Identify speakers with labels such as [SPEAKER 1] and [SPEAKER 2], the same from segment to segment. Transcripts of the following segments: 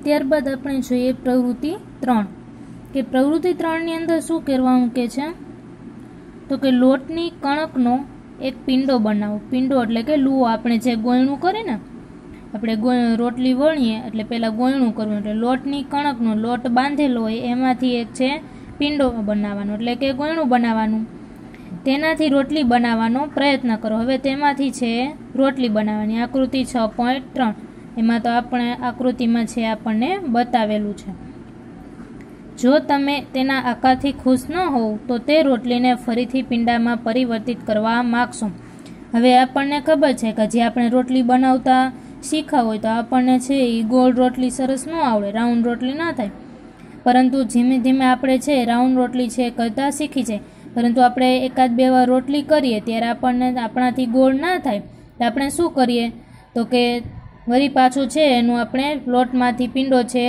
[SPEAKER 1] ત્યારબાદ આપણે જોઈએ પ્રવૃત્તિ 3 કે પ્રવૃત્તિ 3ની અંદર શું કરવાનું કે છે તો કે લોટની કણકનો એક પિંડો બનાવો. પિંડો એટલે કે લુઓ, આપણે જે ગોયણું કરે ને, આપણે રોટલી વણીએ એટલે પહેલાં ગોયણું કરવું, એટલે લોટની કણકનો લોટ બાંધેલો હોય એમાંથી એક છે પિંડો બનાવવાનો એટલે કે ગોયણું બનાવવાનું. તેનાથી રોટલી બનાવવાનો પ્રયત્ન કરો. હવે તેમાંથી છે રોટલી બનાવવાની. આકૃતિ 6.3 એમાં તો આપણે આકૃતિમાં છે આપણને બતાવેલું છે. જો તમે તેના આકારથી ખુશ ન હોવ તો તે રોટલીને ફરીથી પિંડામાં પરિવર્તિત કરવા માગશો. હવે આપણને ખબર છે કે જે આપણે રોટલી બનાવતા શીખા હોય તો આપણને છે એ ગોળ રોટલી સરસ ન આવડે, રાઉન્ડ રોટલી ના થાય. પરંતુ ધીમે ધીમે આપણે છે રાઉન્ડ રોટલી છે કરતાં શીખી જાય. પરંતુ આપણે એકાદ બે વાર રોટલી કરીએ ત્યારે આપણને આપણાથી ગોળ ના થાય તો આપણે શું કરીએ તો કે વળી પાછું છે એનું આપણે લોટમાંથી પિંડો છે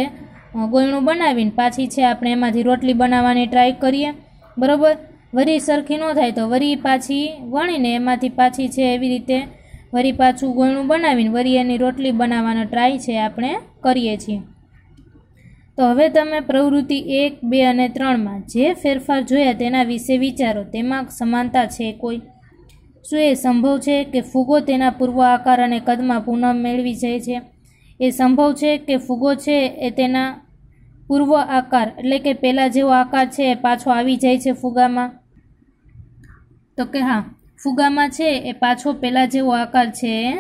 [SPEAKER 1] ગોયણું બનાવીને પાછી છે આપણે એમાંથી રોટલી બનાવવાની ટ્રાય કરીએ, બરાબર. વળી સરખી ન થાય તો વળી પાછી વણીને એમાંથી પાછી છે એવી રીતે વળી પાછું ગોયણું બનાવીને વળી એની રોટલી બનાવવાનો ટ્રાય છે આપણે કરીએ છીએ. તો હવે તમે પ્રવૃત્તિ 1, 2 અને 3માં જે ફેરફાર જોયા તેના વિશે વિચારો. તેમાં સમાનતા છે કોઈ? શું એ સંભવ છે કે ફૂગો તેના પૂર્વ આકાર અને કદમાં પુનઃ મેળવી જાય છે? એ સંભવ છે કે ફૂગો છે એ તેના પૂર્વ આકાર એટલે કે પહેલાં જેવો આકાર છે એ પાછો આવી જાય છે ફુગામાં? તો કે હા, ફુગામાં છે એ પાછો પહેલાં જેવો આકાર છે એ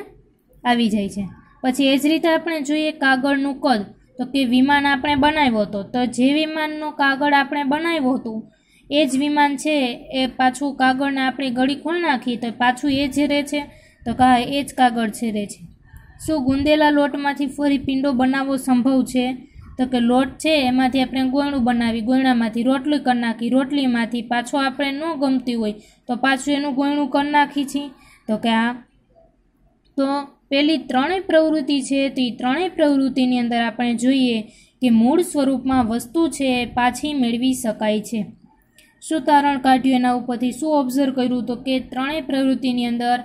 [SPEAKER 1] આવી જાય છે. પછી એ જ રીતે આપણે જોઈએ કાગળનું કદ. તો કે વિમાન આપણે બનાવ્યો હતો, તો જે વિમાનનો કાગળ આપણે બનાવ્યું હતું એ જ વિમાન છે એ પાછું કાગળને આપણે ગળી ખોલી નાખીએ તો પાછું એ જ રહે છે? તો કે હા, એ જ કાગળ છે રહે છે. શું ગુંદેલા લોટમાંથી ફરી પિંડો બનાવવો સંભવ છે? તો કે લોટ છે એમાંથી આપણે ગોયણું બનાવી, ગોયણામાંથી રોટલી કરી નાખી, રોટલીમાંથી પાછો આપણે ન ગમતી હોય તો પાછું એનું ગોયણું કરી નાખી છીએ? તો કે હા. તો પેલી ત્રણેય પ્રવૃત્તિ છે તો એ ત્રણેય પ્રવૃત્તિની અંદર આપણે જોઈએ કે મૂળ સ્વરૂપમાં વસ્તુ છે પાછી મેળવી શકાય છે. શું તારણ કાઢ્યું એના ઉપરથી? શું ઓબ્ઝર્વ કર્યું? તો કે ત્રણેય પ્રવૃત્તિની અંદર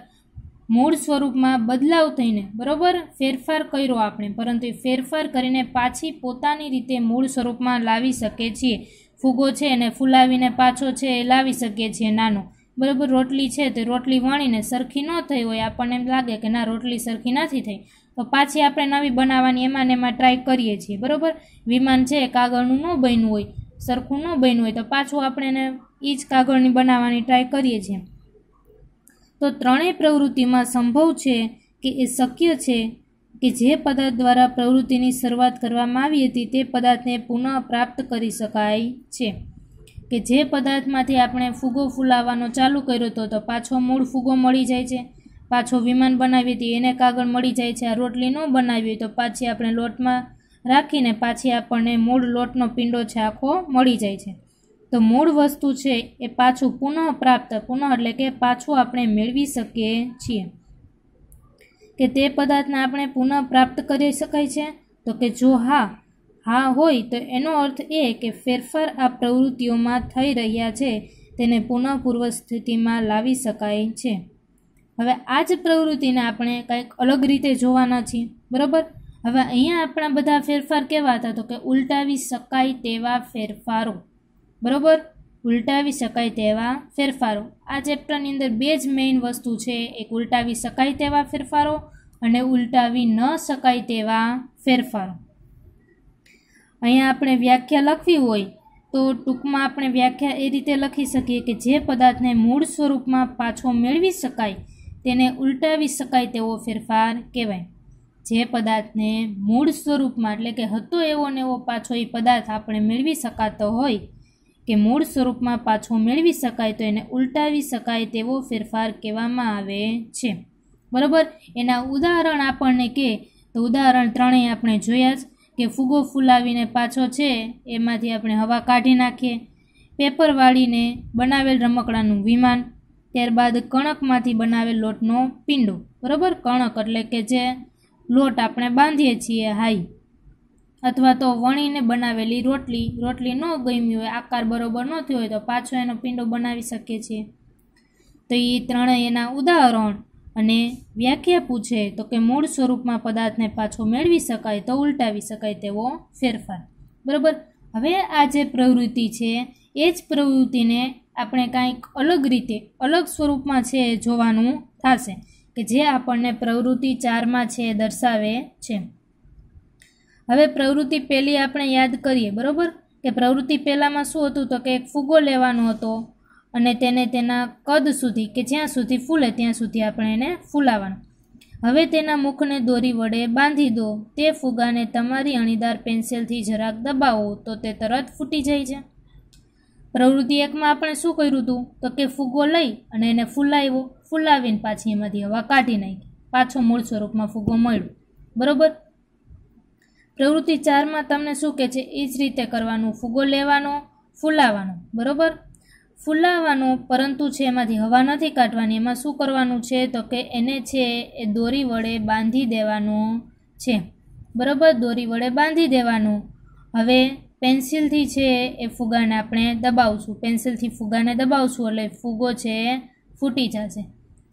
[SPEAKER 1] મૂળ સ્વરૂપમાં બદલાવ થઈને, બરાબર, ફેરફાર કર્યો આપણે, પરંતુ એ ફેરફાર કરીને પાછી પોતાની રીતે મૂળ સ્વરૂપમાં લાવી શકીએ છીએ. ફૂગો છે એને ફૂલાવીને પાછો છે એ લાવી શકીએ છીએ નાનો, બરાબર. રોટલી છે તે રોટલી વણીને સરખી ન થઈ હોય, આપણને એમ લાગે કે ના રોટલી સરખી નથી થઈ, તો પાછી આપણે નવી બનાવવાની એમાં ને એમાં ટ્રાય કરીએ છીએ, બરાબર. વિમાન છે કાગળનું ન બન્યું હોય, સરખું ન બન્યું હોય તો પાછું આપણે એને એ જ કાગળની બનાવવાની ટ્રાય કરીએ છીએ. તો ત્રણેય પ્રવૃત્તિમાં સંભવ છે કે એ શક્ય છે કે જે પદાર્થ દ્વારા પ્રવૃત્તિની શરૂઆત કરવામાં આવી હતી તે પદાર્થને પુનઃ પ્રાપ્ત કરી શકાય છે. કે જે પદાર્થમાંથી આપણે ફૂગો ફૂલાવવાનો ચાલુ કર્યો હતો તો પાછો મૂળ ફૂગો મળી જાય છે, પાછો વિમાન બનાવી હતી એને કાગળ મળી જાય છે. આ રોટલી ન બનાવી હોય તો પાછી આપણે લોટમાં રાખીને પાછી આપણને મૂળ લોટનો પિંડો છે આખો મળી જાય છે. તો મૂળ વસ્તુ છે એ પાછું પુનઃ પ્રાપ્ત, પુનઃ એટલે કે પાછું આપણે મેળવી શકીએ છીએ. કે તે પદાર્થને આપણે પુનઃ પ્રાપ્ત કરી શકાય છે? તો કે જો હા હોય તો એનો અર્થ એ કે ફેરફાર આ પ્રવૃત્તિઓમાં થઈ રહ્યા છે તેને પુનઃ પૂર્વ સ્થિતિમાં લાવી શકાય છે. હવે આ જ પ્રવૃત્તિને આપણે કંઈક અલગ રીતે જોવાના છીએ, બરાબર. હવે અહીંયા આપણા બધા ફેરફાર કેવા હતા? તો કે ઉલટાવી શકાય તેવા ફેરફારો, બરાબર. ઉલટાવી શકાય તેવા ફેરફારો. આ ચેપ્ટરની અંદર બે જ મેઇન વસ્તુ છે, એક ઉલટાવી શકાય તેવા ફેરફારો અને ઉલટાવી ન શકાય તેવા ફેરફારો. અહીંયા આપણે વ્યાખ્યા લખવી હોય તો ટૂંકમાં આપણે વ્યાખ્યા એ રીતે લખી શકીએ કે જે પદાર્થને મૂળ સ્વરૂપમાં પાછો મેળવી શકાય તેને ઉલટાવી શકાય તેવો ફેરફાર કહેવાય. જે પદાર્થને મૂળ સ્વરૂપમાં એટલે કે હતો એવો ને એવો પાછો એ પદાર્થ આપણે મેળવી શકાતો હોય કે મૂળ સ્વરૂપમાં પાછો મેળવી શકાય તો એને ઉલટાવી શકાય તેવો ફેરફાર કહેવામાં આવે છે, બરાબર. એના ઉદાહરણ આપણને કે તો ઉદાહરણ ત્રણેય આપણે જોયા જ કે ફૂગો ફૂલાવીને પાછો છે એમાંથી આપણે હવા કાઢી નાખીએ, પેપર વાળીને બનાવેલ રમકડાનું વિમાન, ત્યારબાદ કણકમાંથી બનાવેલ લોટનો પિંડો, બરાબર. કણક એટલે કે જે લોટ આપણે બાંધીએ છીએ હાઈ, અથવા તો વણીને બનાવેલી રોટલી ન ગમી હોય, આકાર બરોબર ન થયો હોય તો પાછો એનો પિંડો બનાવી શકીએ છીએ. તો એ ત્રણેય એના ઉદાહરણ અને વ્યાખ્યા પૂછે તો કે મૂળ સ્વરૂપમાં પદાર્થને પાછો મેળવી શકાય તો ઉલટાવી શકાય તેવો ફેરફાર. બરાબર. હવે આ જે પ્રવૃત્તિ છે એ જ પ્રવૃત્તિને આપણે કાંઈક અલગ રીતે અલગ સ્વરૂપમાં છે જોવાનું થશે કે જે આપણને પ્રવૃત્તિ 4માં છે દર્શાવે છે. હવે પ્રવૃત્તિ પહેલી આપણે યાદ કરીએ. બરાબર, કે પ્રવૃત્તિ પહેલામાં શું હતું તો કે એક ફુગ્ગો લેવાનો હતો અને તેને તેના કદ સુધી કે જ્યાં સુધી ફૂલે ત્યાં સુધી આપણે એને ફૂલાવવાનો. હવે તેના મુખને દોરી વડે બાંધી દો. તે ફુગ્ગાને તમારી અણીદાર પેન્સિલથી જરાક દબાવો તો તે તરત ફૂટી જાય છે. પ્રવૃત્તિ 1માં આપણે શું કર્યું હતું તો કે ફુગ્ગો લઈ અને એને ફૂલાવ્યો, ફૂલાવીને પાછી એમાંથી હવા કાઢી નાખી, પાછો મૂળ સ્વરૂપમાં ફુગ્ગો મળ્યો. બરાબર. પ્રવૃત્તિ 4માં તમને શું કહે છે એ જ રીતે કરવાનું. ફુગ્ગો લેવાનો, ફૂલાવાનો. બરાબર, ફૂલાવાનો, પરંતુ છે એમાંથી હવા નથી કાઢવાની. એમાં શું કરવાનું છે તો કે એને છે એ દોરી વડે બાંધી દેવાનું છે. બરાબર, દોરી વડે બાંધી દેવાનું. હવે પેન્સિલથી છે એ ફુગ્ગાને આપણે દબાવશું. પેન્સિલથી ફુગ્ગાને દબાવશું એટલે ફુગ્ગો છે ફૂટી જશે.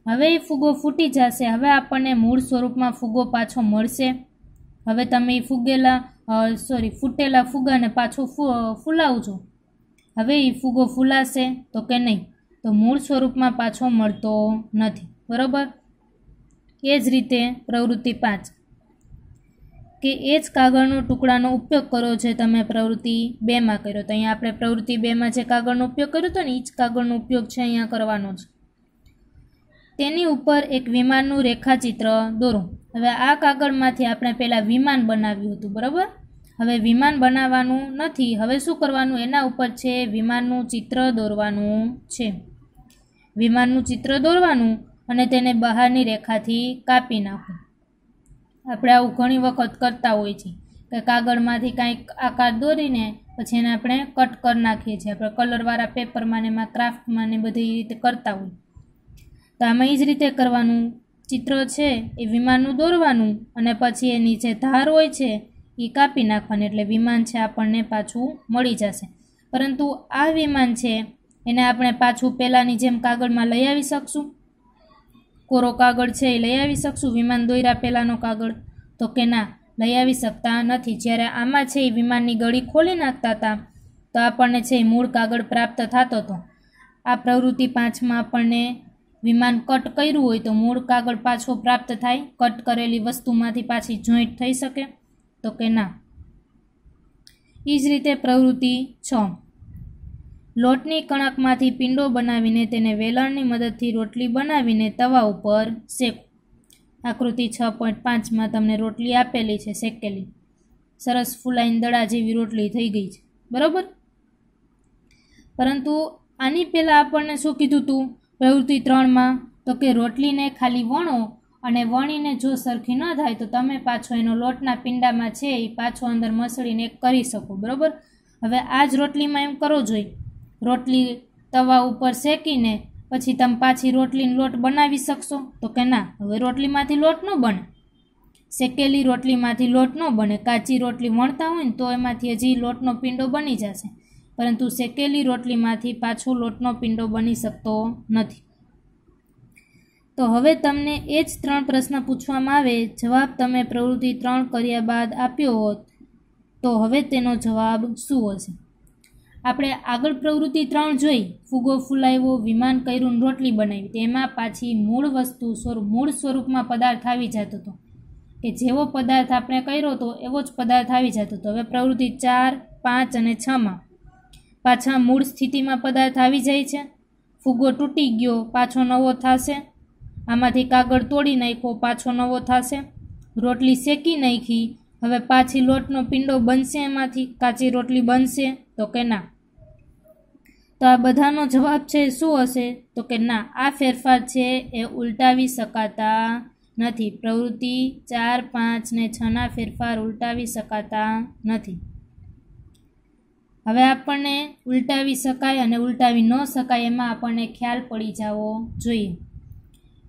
[SPEAKER 1] હવે એ ફુગ્ગો ફૂટી જશે. હવે આપણને મૂળ સ્વરૂપમાં ફુગ્ગો પાછો મળશે. હવે તમે ફૂટેલા ફુગ્ગાને પાછો ફૂલાવજો. હવે એ ફુગ્ગો ફૂલાશે તો કે નહીં, તો મૂળ સ્વરૂપમાં પાછો મળતો નથી. બરાબર. એ જ રીતે પ્રવૃત્તિ 5 કે એ જ કાગળનો ટુકડાનો ઉપયોગ કરો છે તમે પ્રવૃત્તિ 2માં કર્યો. તો અહીંયા આપણે પ્રવૃત્તિ 2માં જે કાગળનો ઉપયોગ કર્યો હતો ને એ જ કાગળનો ઉપયોગ છે અહીંયા કરવાનો છે. તેની ઉપર એક વિમાનનું રેખાચિત્ર દોરો. હવે આ કાગળમાંથી આપણે પહેલાં વિમાન બનાવ્યું હતું. બરાબર. હવે વિમાન બનાવવાનું નથી. હવે શું કરવાનું, એના ઉપર છે વિમાનનું ચિત્ર દોરવાનું છે. વિમાનનું ચિત્ર દોરવાનું અને તેને બહારની રેખાથી કાપી નાખો. આપણે આવું ઘણી વખત કરતા હોઈએ છીએ કે કાગળમાંથી કાંઈક આકાર દોરીને પછી એને આપણે કટ કરી નાખીએ છીએ. આપણે કલરવાળા પેપરમાં ને એમાં ક્રાફ્ટમાં ને બધી રીતે કરતા હોય. તો આમાં એ જ રીતે કરવાનું. ચિત્ર છે એ વિમાનનું દોરવાનું અને પછી એની જે ધાર હોય છે એ કાપી નાખવાની એટલે વિમાન છે આપણને પાછું મળી જશે. પરંતુ આ વિમાન છે એને આપણે પાછું પહેલાંની જેમ કાગળમાં લઈ આવી શકશું? કોરો કાગળ છે એ લઈ આવી શકશું વિમાન દોર્યા પહેલાંનો કાગળ? તો કે ના, લઈ આવી શકતા નથી. જ્યારે આમાં છે એ વિમાનની ગળી ખોલી નાખતા હતા તો આપણને છે એ મૂળ કાગળ પ્રાપ્ત થતો હતો. આ પ્રવૃત્તિ 5માં આપણને વિમાન કટ કર્યું હોય તો મૂળ કાગળ પાછો પ્રાપ્ત થાય? કટ કરેલી વસ્તુમાંથી પાછી જોઈન્ટ થઈ શકે? તો કે ના. એ જ રીતે પ્રવૃત્તિ 6 લોટની કણકમાંથી પિંડો બનાવીને તેને વેલણની મદદથી રોટલી બનાવીને તવા ઉપર શેકો. આકૃતિ 6.5માં તમને રોટલી આપેલી છે શેકેલી. સરસ ફૂલાઈને દડા જેવી રોટલી થઈ ગઈ છે. બરાબર. પરંતુ આની પહેલાં આપણને શું કીધું હતું પ્રવૃત્તિ 3માં તો કે રોટલીને ખાલી વણો અને વણીને જો સરખી ન થાય તો તમે પાછો એનો લોટના પિંડામાં છે એ પાછો અંદર મસળીને કરી શકો. બરાબર. હવે આ જ રોટલીમાં એમ કરો જોઈએ. રોટલી તવા ઉપર શેકીને પછી તમે પાછી રોટલીનો લોટ બનાવી શકશો? તો કે ના. હવે રોટલીમાંથી લોટ ન બને. શેકેલી રોટલીમાંથી લોટ ન બને. કાચી રોટલી વણતા હોય ને તો એમાંથી હજી લોટનો પિંડો બની જશે, પરંતુ શેકેલી રોટલીમાંથી પાછો લોટનો પિંડો બની શકતો નથી. તો હવે તમને એ જ 3 પ્રશ્ન પૂછવામાં આવે, જવાબ તમે પ્રવૃત્તિ 3 કર્યા બાદ આપ્યો હોત તો હવે તેનો જવાબ શું હશે? આપણે આગળ પ્રવૃત્તિ 3 જોઈ, ફુગ્ગો ફૂલાવ્યો, વિમાન કર્યું, રોટલી બનાવી. તેમાં પાછી મૂળ સ્વરૂપમાં પદાર્થ આવી જતો હતો કે જેવો પદાર્થ આપણે કર્યો હતો એવો જ પદાર્થ આવી જતો હતો. હવે પ્રવૃત્તિ 4, 5 અને 6માં પાછા મૂળ સ્થિતિમાં પદાર્થ આવી જાય છે. ફુગ્ગો તૂટી ગયો, પાછો નવો થશે. આમાંથી કાગળ તોડી નાખ્યો, પાછો નવો થશે. રોટલી શેકી નાખી, હવે પાછી લોટનો પિંડો બનશે, એમાંથી કાચી રોટલી બનશે? તો કે ના. તો આ બધાનો જવાબ છે શું હશે? તો કે ના, આ ફેરફાર છે એ ઉલટાવી શકાતા નથી. પ્રવૃત્તિ 4, 5 ને 6ના ફેરફાર ઉલટાવી શકાતા નથી. હવે આપણને ઉલટાવી શકાય અને ઉલટાવી ન શકાય એમાં આપણને ખ્યાલ પડી જવો જોઈએ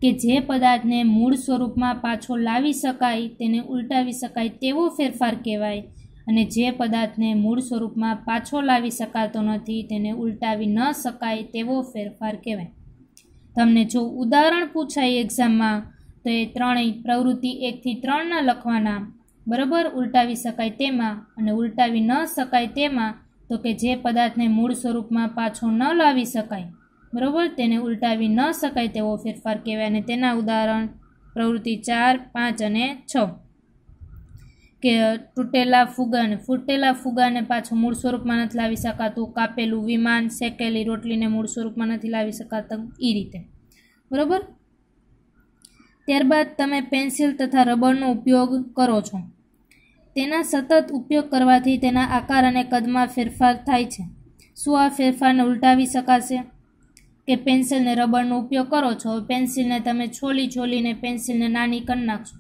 [SPEAKER 1] કે જે પદાર્થને મૂળ સ્વરૂપમાં પાછો લાવી શકાય તેને ઉલટાવી શકાય તેવો ફેરફાર કહેવાય, અને જે પદાર્થને મૂળ સ્વરૂપમાં પાછો લાવી શકાતો નથી તેને ઉલટાવી ન શકાય તેવો ફેરફાર કહેવાય. તમને જો ઉદાહરણ પૂછાય એક્ઝામમાં તો એ ત્રણેય પ્રવૃત્તિ 1 થી 3 લખવાના, બરાબર, ઉલટાવી શકાય તેમાં, અને ઉલટાવી ન શકાય તેમાં તો કે જે પદાર્થને મૂળ સ્વરૂપમાં પાછો ન લાવી શકાય, બરાબર, તેને ઉલટાવી ન શકાય તેવો ફેરફાર કહેવાય. અને તેના ઉદાહરણ પ્રવૃત્તિ 4, 5 અને 6 કે ફૂટેલા ફુગાને પાછું મૂળ સ્વરૂપમાં નથી લાવી શકાતું, કાપેલું વિમાન, શેકેલી રોટલીને મૂળ સ્વરૂપમાં નથી લાવી શકાતું, એ રીતે, બરાબર. ત્યારબાદ તમે પેન્સિલ તથા રબરનો ઉપયોગ કરો છો. તેના સતત ઉપયોગ કરવાથી તેના આકાર અને કદમાં ફેરફાર થાય છે. શું આ ફેરફારને ઉલટાવી શકાશે? કે પેન્સિલને રબરનો ઉપયોગ કરો છો, પેન્સિલને તમે છોલીને પેન્સિલને નાની કરી નાખશો.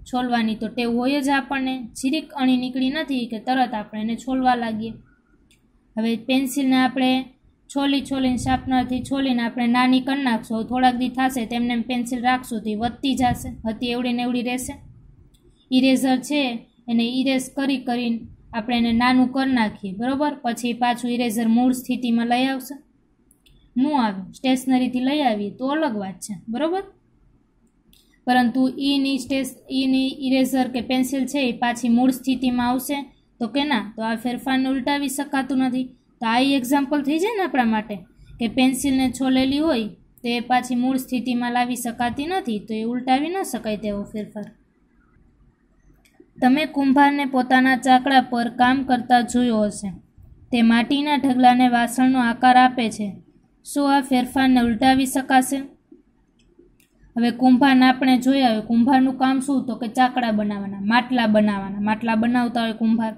[SPEAKER 1] છોલવાની તો ટેવ હોય જ આપણને, જીરીક અણી નીકળી નથી કે તરત આપણે એને છોલવા લાગીએ. હવે પેન્સિલને આપણે છોલીને શાર્પનરથી છોલીને આપણે નાની કરી નાખશું. થોડાક દી થશે તેમને પેન્સિલ રાખશું તો વધતી જશે, હતી એવડી ને એવડી રહેશે. ઇરેઝર છે એને ઇરેઝ કરીને આપણે એને નાનું કરી નાખીએ, બરાબર, પછી પાછું ઇરેઝર મૂળ સ્થિતિમાં લઈ આવશે? ન આવે. સ્ટેશનરીથી લઈ આવીએ તો અલગ વાત છે, બરાબર, પરંતુ ઈની ઇરેઝર કે પેન્સિલ છે એ પાછી મૂળ સ્થિતિમાં આવશે તો કે ના? તો આ ફેરફારને ઉલટાવી શકાતું નથી. તો આ એક્ઝામ્પલ થઈ જાય ને આપણા માટે કે પેન્સિલને છોલેલી હોય તો એ પાછી મૂળ સ્થિતિમાં લાવી શકાતી નથી, તો એ ઉલટાવી ન શકાય તેવો ફેરફાર. તમે કુંભારને પોતાના ચાકડા પર કામ કરતા જોયો હશે. તે માટીના ઢગલાને વાસણનો આકાર આપે છે. શું આ ફેરફારને ઉલટાવી શકાશે? હવે કુંભારને આપણે જોયા હોય, કુંભારનું કામ શું? તો કે ચાકડા બનાવવાના, માટલા બનાવતા હોય કુંભાર.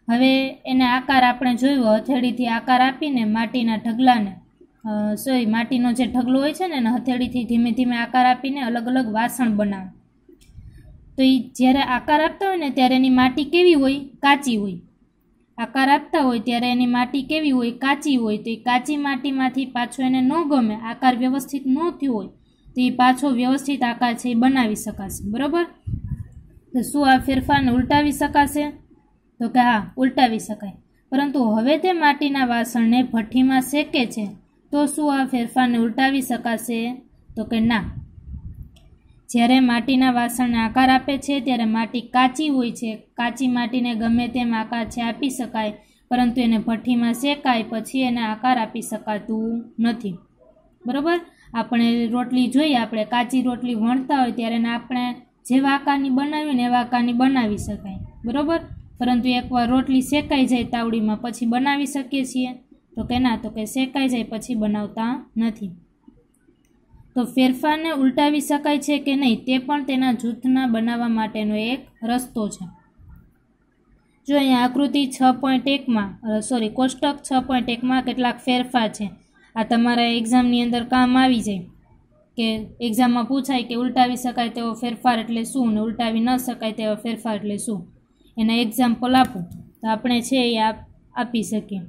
[SPEAKER 1] હવે એને આકાર આપણે જોયો, હથેળીથી આકાર આપીને માટીના ઢગલાને, માટીનો જે ઢગલો હોય છે ને એને હથેળીથી ધીમે ધીમે આકાર આપીને અલગ અલગ વાસણ બનાવે. તો એ જ્યારે આકાર આપતા હોય ને ત્યારે એની માટી કેવી હોય? કાચી હોય. આકાર આપતા હોય ત્યારે એની માટી કેવી હોય? કાચી હોય. તો એ કાચી માટીમાંથી પાછો એને ન ગમે, આકાર વ્યવસ્થિત ન થયો હોય તો એ પાછો વ્યવસ્થિત આકાર છે એ બનાવી શકાશે, બરાબર. તો શું આ ફેરફારને ઉલટાવી શકાશે? તો કે હા, ઉલટાવી શકાય. પરંતુ હવે તે માટીના વાસણને ભઠ્ઠીમાં શેકે છે તો શું આ ફેરફારને ઉલટાવી શકાશે? તો કે ના. જ્યારે માટીના વાસણને આકાર આપે છે ત્યારે માટી કાચી હોય છે. કાચી માટીને ગમે તેમ આકાર છે આપી શકાય, પરંતુ એને ભઠ્ઠીમાં શેકાય પછી એને આકાર આપી શકાતું નથી, બરાબર. આપણે રોટલી જોઈએ, આપણે કાચી રોટલી વણતા હોય ત્યારે એને આપણે જેવા આકારની બનાવીને એવા આકારની બનાવી શકાય, બરાબર. પરંતુ એકવાર રોટલી શેકાઈ જાય તાવડીમાં પછી બનાવી શકીએ છીએ? તો કે ના, તો કે શેકાઈ જાય પછી બનાવતા નથી. તો ફેરફારને ઉલટાવી શકાય છે કે નહીં તે પણ તેના જૂથના બનાવવા માટેનો એક રસ્તો છે. જો અહીંયા આકૃતિ 6.1માં કોષ્ટક 6.1માં કેટલાક ફેરફાર છે. આ તમારા એક્ઝામની અંદર કામ આવી જાય કે એક્ઝામમાં પૂછાય કે ઉલટાવી શકાય તેવો ફેરફાર એટલે શું ને ઉલટાવી ન શકાય તેવો ફેરફાર એટલે શું, એના એક્ઝામ્પલ આપું તો આપણે છે એ આપી શકીએ.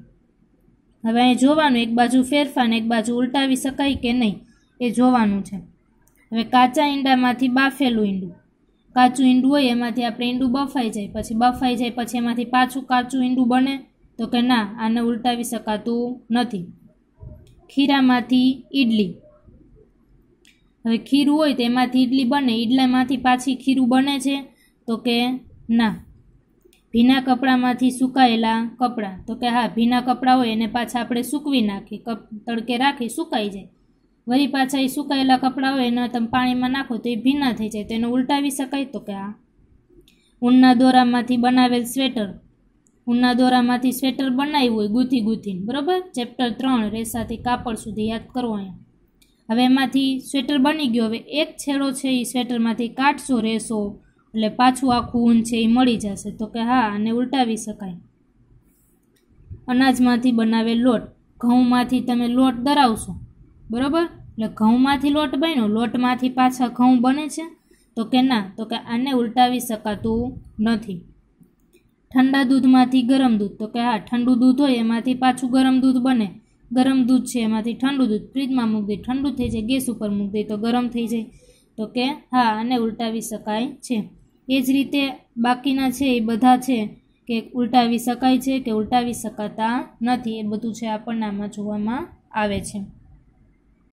[SPEAKER 1] હવે અહીં જોવાનું, એક બાજુ ફેરફાર ને એક બાજુ ઉલટાવી શકાય કે નહીં એ જોવાનું છે. હવે કાચા ઈંડામાંથી બાફેલું ઈંડું, કાચું ઈંડું હોય એમાંથી આપણે ઈંડું બફાઈ જાય પછી એમાંથી પાછું કાચું ઈંડું બને? તો કે ના, આને ઉલટાવી શકાતું નથી. ખીરામાંથી ઈડલી, હવે ખીરું હોય તો એમાંથી ઈડલી બને, ઈડલામાંથી પાછી ખીરું બને છે? તો કે ના. ભીના કપડામાંથી સુકાયેલા કપડાં, તો કે હા, ભીના કપડાં હોય એને પાછા આપણે સૂકવી નાખીએ, તડકે રાખી સુકાઈ જાય. વળી પાછા એ સુકાયેલા કપડાં હોય એને તમે પાણીમાં નાખો તો એ ભીના થઈ જાય, તો એને ઉલટાવી શકાય? તો કે હા. ઊનના દોરામાંથી બનાવેલ સ્વેટર, ઊનના દોરામાંથી સ્વેટર બનાવ્યું હોય ગૂંથીને, બરાબર. ચેપ્ટર 3 રેસાથી કાપડ સુધી યાદ કરવો અહીંયા. હવે એમાંથી સ્વેટર બની ગયો, હવે એક છેડો છે એ સ્વેટરમાંથી કાઢશો રેસો એટલે પાછું આખું ઊન છે એ મળી જશે. તો કે હા, આને ઉલટાવી શકાય. અનાજમાંથી બનાવેલ લોટ, ઘઉંમાંથી તમે લોટ દરાવશો, બરાબર, એટલે ઘઉંમાંથી લોટ બન્યો, લોટમાંથી પાછા ઘઉં બને છે? તો કે ના, તો કે આને ઉલટાવી શકાતું નથી. ઠંડા દૂધમાંથી ગરમ દૂધ, તો કે હા, ઠંડુ દૂધ હોય એમાંથી પાછું ગરમ દૂધ બને. ગરમ દૂધ છે એમાંથી ઠંડુ દૂધ ફ્રીજમાં મૂકી દે, ઠંડુ થઈ જાય, ગેસ ઉપર મૂકી દે તો ગરમ થઈ જાય. તો કે હા, આને ઉલટાવી શકાય છે. એ જ રીતે બાકીના છે એ બધા છે કે ઉલટાવી શકાય છે કે ઉલટાવી શકાતા નથી, એ બધું છે આપણને આમાં જોવામાં આવે છે.